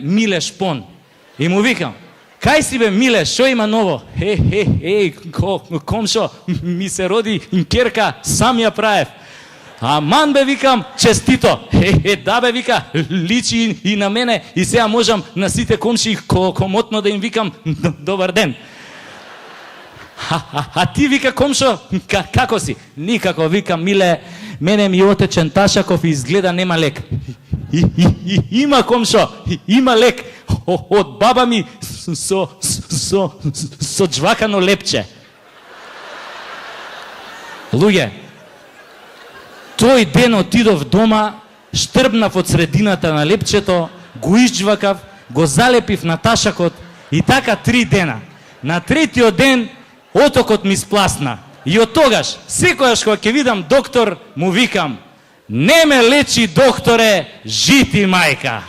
Миле Шпон. И му викам, кај си бе Миле, шо има ново? Комшо, ми се роди керка, сам ја правев. Аман бе, викам, честито. Да бе, вика, личи и на мене и сега можам на сите комши комотно да им викам добар ден. А ти, вика, комшо, како си? Никако, вика, Миле, мене ми отечен ташаков и изгледа нема лек. Има, комшо, има лек. Од баба ми со джвакано лепче. Луѓе, тој ден отидов дома, штрбнав од средината на лепчето, го изджвакав, го залепив на ташакот и така 3 дена. На третиот ден отокот ми спласна. И од тогаш, секојаш кога ќе видам доктор, му викам, не ме лечи, докторе, жити мајка.